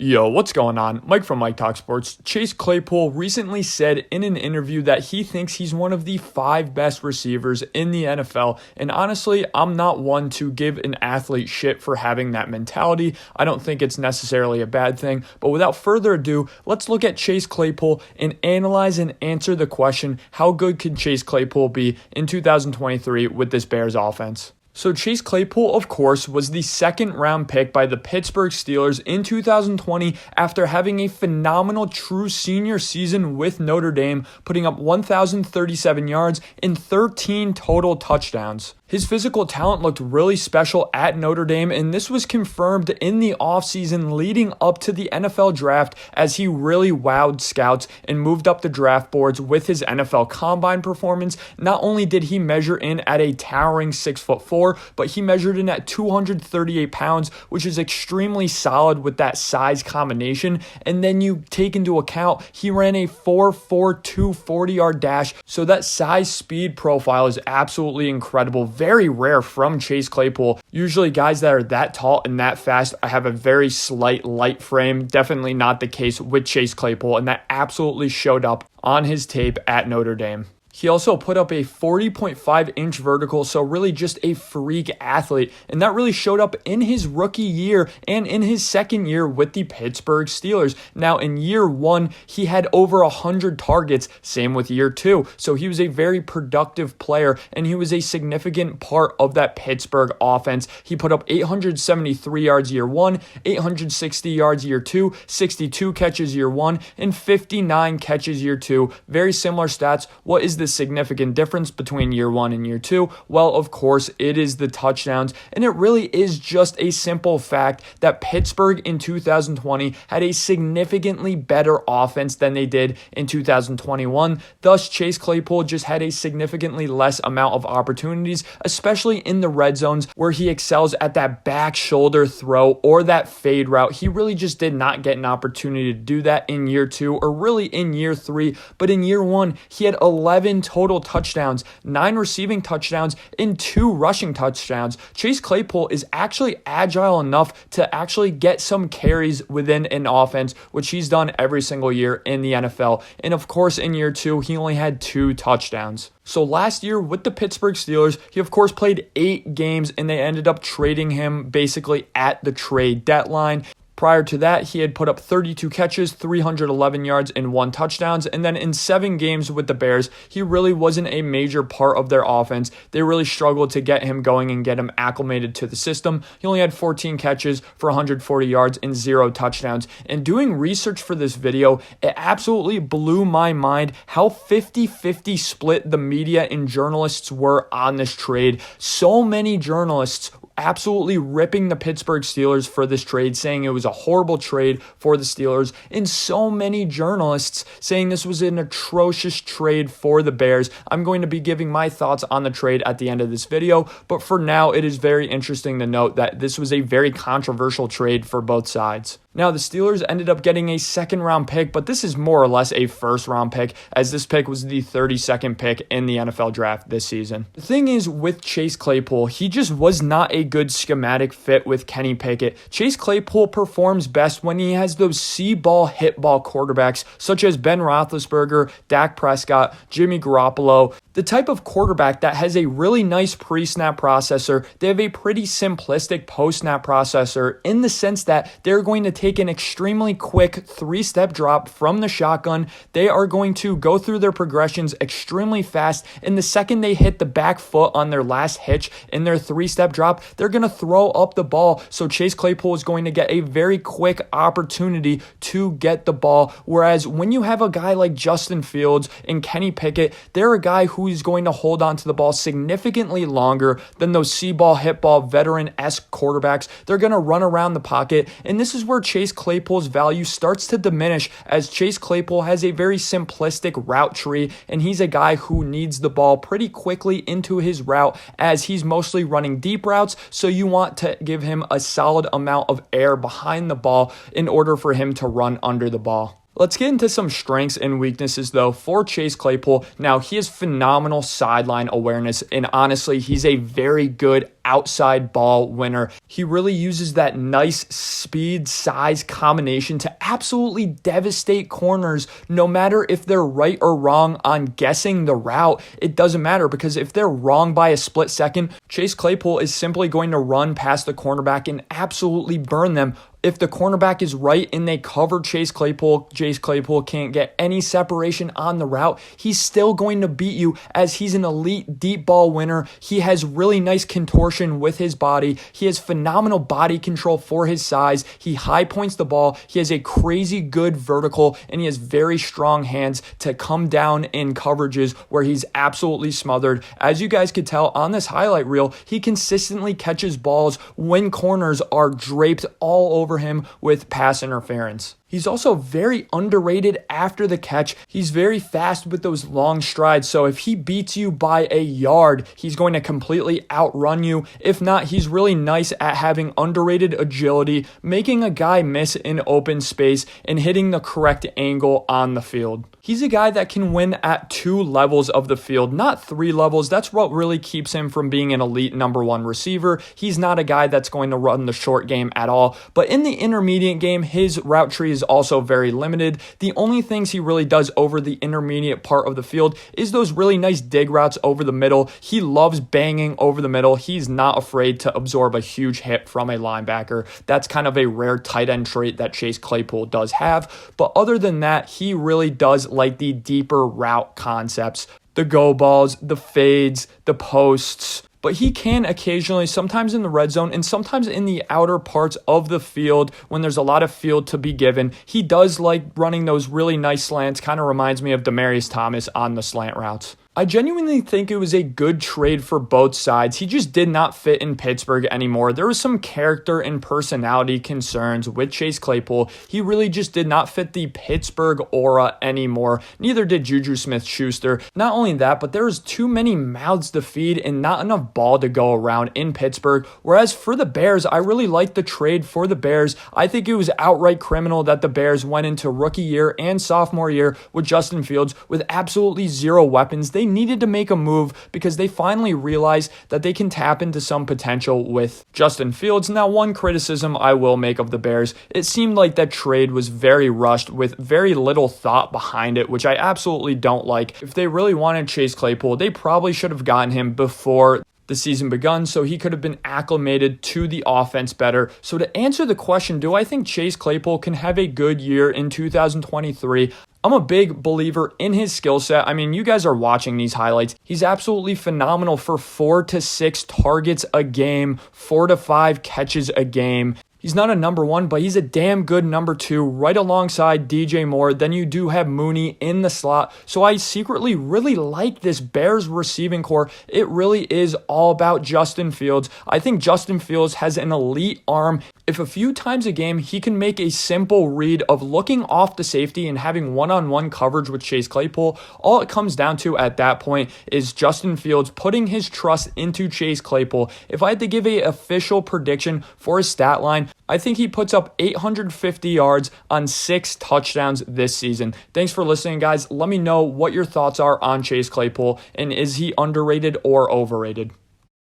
Yo, what's going on? Mike from Mike Talk Sports. Chase Claypool recently said in an interview that he thinks he's one of the 5 best receivers in the NFL. And honestly, I'm not one to give an athlete shit for having that mentality. I don't think it's necessarily a bad thing. But without further ado, let's look at Chase Claypool and analyze and answer the question, how good can Chase Claypool be in 2023 with this Bears offense? So Chase Claypool, of course, was the second-round pick by the Pittsburgh Steelers in 2020 after having a phenomenal true senior season with Notre Dame, putting up 1,037 yards and 13 total touchdowns. His physical talent looked really special at Notre Dame, and this was confirmed in the offseason leading up to the NFL draft as he really wowed scouts and moved up the draft boards with his NFL Combine performance. Not only did he measure in at a towering 6'4", but he measured in at 238 pounds, which is extremely solid with that size combination. And then you take into account he ran a 4.42 40-yard dash, so that size speed profile is absolutely incredible. Very rare from Chase Claypool. Usually guys that are that tall and that fast have a very slight light frame. Definitely not the case with Chase Claypool, and that absolutely showed up on his tape at Notre Dame. He also put up a 40.5-inch vertical, so really just a freak athlete. And that really showed up in his rookie year and in his second year with the Pittsburgh Steelers. Now, in year 1, he had over 100 targets, same with year 2. So he was a very productive player, and he was a significant part of that Pittsburgh offense. He put up 873 yards year 1, 860 yards year 2, 62 catches year 1, and 59 catches year 2. Very similar stats. What is the significant difference between year 1 and year 2? Well, of course, it is the touchdowns, and it really is just a simple fact that Pittsburgh in 2020 had a significantly better offense than they did in 2021. Thus, Chase Claypool just had a significantly less amount of opportunities, especially in the red zones where he excels at that back shoulder throw or that fade route. He really just did not get an opportunity to do that in year 2 or really in year 3, but in year 1, he had 11 total touchdowns, 9 receiving touchdowns, and 2 rushing touchdowns. Chase Claypool is actually agile enough to actually get some carries within an offense, which he's done every single year in the NFL. And of course, in year 2, he only had 2 touchdowns. So last year with the Pittsburgh Steelers, he of course played 8 games, and they ended up trading him basically at the trade deadline. Prior to that, he had put up 32 catches, 311 yards, and 1 touchdown. And then in 7 games with the Bears, he really wasn't a major part of their offense. They really struggled to get him going and get him acclimated to the system. He only had 14 catches for 140 yards and 0 touchdowns. And doing research for this video, it absolutely blew my mind how 50-50 split the media and journalists were on this trade. So many journalists absolutely ripping the Pittsburgh Steelers for this trade, saying it was a horrible trade for the Steelers, and so many journalists saying this was an atrocious trade for the Bears. I'm going to be giving my thoughts on the trade at the end of this video, but for now, it is very interesting to note that this was a very controversial trade for both sides. Now, the Steelers ended up getting a second-round pick, but this is more or less a first-round pick, as this pick was the 32nd pick in the NFL draft this season. The thing is, with Chase Claypool, he just was not a good schematic fit with Kenny Pickett. Chase Claypool performs best when he has those see-ball, hit-ball quarterbacks, such as Ben Roethlisberger, Dak Prescott, Jimmy Garoppolo. The type of quarterback that has a really nice pre-snap processor. They have a pretty simplistic post-snap processor in the sense that they're going to take an extremely quick 3-step drop from the shotgun. They are going to go through their progressions extremely fast, and the second they hit the back foot on their last hitch in their 3-step drop, they're going to throw up the ball. So Chase Claypool is going to get a very quick opportunity to get the ball, whereas when you have a guy like Justin Fields and Kenny Pickett, they're a guy who is going to hold on to the ball significantly longer than those see-ball, hit-ball, veteran-esque quarterbacks. They're going to run around the pocket, and this is where Chase Claypool's value starts to diminish, as Chase Claypool has a very simplistic route tree, and he's a guy who needs the ball pretty quickly into his route, as he's mostly running deep routes, so you want to give him a solid amount of air behind the ball in order for him to run under the ball. Let's get into some strengths and weaknesses, though, for Chase Claypool. Now, he has phenomenal sideline awareness, and honestly, he's a very good outside ball winner. He really uses that nice speed-size combination to absolutely devastate corners, no matter if they're right or wrong on guessing the route. It doesn't matter, because if they're wrong by a split second, Chase Claypool is simply going to run past the cornerback and absolutely burn them. If the cornerback is right and they cover Chase Claypool can't get any separation on the route. He's still going to beat you, as he's an elite deep ball winner. He has really nice contortion with his body. He has phenomenal body control for his size. He high points the ball. He has a crazy good vertical, and he has very strong hands to come down in coverages where he's absolutely smothered. As you guys could tell on this highlight reel, he consistently catches balls when corners are draped all over him with pass interference. He's also very underrated after the catch. He's very fast with those long strides, so if he beats you by a yard, he's going to completely outrun you. If not, he's really nice at having underrated agility, making a guy miss in open space and hitting the correct angle on the field. He's a guy that can win at 2 levels of the field, not 3 levels. That's what really keeps him from being an elite number 1 receiver. He's not a guy that's going to run the short game at all, but in the intermediate game, his route tree is also very limited. The only things he really does over the intermediate part of the field is those really nice dig routes over the middle. He loves banging over the middle. He's not afraid to absorb a huge hit from a linebacker. That's kind of a rare tight end trait that Chase Claypool does have. But other than that, he really does like the deeper route concepts, the go balls, the fades, the posts. But he can occasionally, sometimes in the red zone and sometimes in the outer parts of the field when there's a lot of field to be given. He does like running those really nice slants. Kind of reminds me of Demaryius Thomas on the slant routes. I genuinely think it was a good trade for both sides. He just did not fit in Pittsburgh anymore. There was some character and personality concerns with Chase Claypool. He really just did not fit the Pittsburgh aura anymore. Neither did Juju Smith-Schuster. Not only that, but there was too many mouths to feed and not enough ball to go around in Pittsburgh. Whereas for the Bears, I really liked the trade for the Bears. I think it was outright criminal that the Bears went into rookie year and sophomore year with Justin Fields with absolutely zero weapons. They needed to make a move because they finally realized that they can tap into some potential with Justin Fields. Now, one criticism I will make of the Bears, it seemed like that trade was very rushed with very little thought behind it, which I absolutely don't like. If they really wanted Chase Claypool, they probably should have gotten him before the season begun, so he could have been acclimated to the offense better. So to answer the question, do I think Chase Claypool can have a good year in 2023? I'm a big believer in his skill set. I mean, you guys are watching these highlights. He's absolutely phenomenal for 4 to 6 targets a game, 4 to 5 catches a game. He's not a number 1, but he's a damn good number 2 right alongside DJ Moore. Then you do have Mooney in the slot. So I secretly really like this Bears receiving core. It really is all about Justin Fields. I think Justin Fields has an elite arm. If a few times a game he can make a simple read of looking off the safety and having one-on-one coverage with Chase Claypool, all it comes down to at that point is Justin Fields putting his trust into Chase Claypool. If I had to give an official prediction for his stat line, I think he puts up 850 yards on 6 touchdowns this season. Thanks for listening, guys. Let me know what your thoughts are on Chase Claypool, and is he underrated or overrated?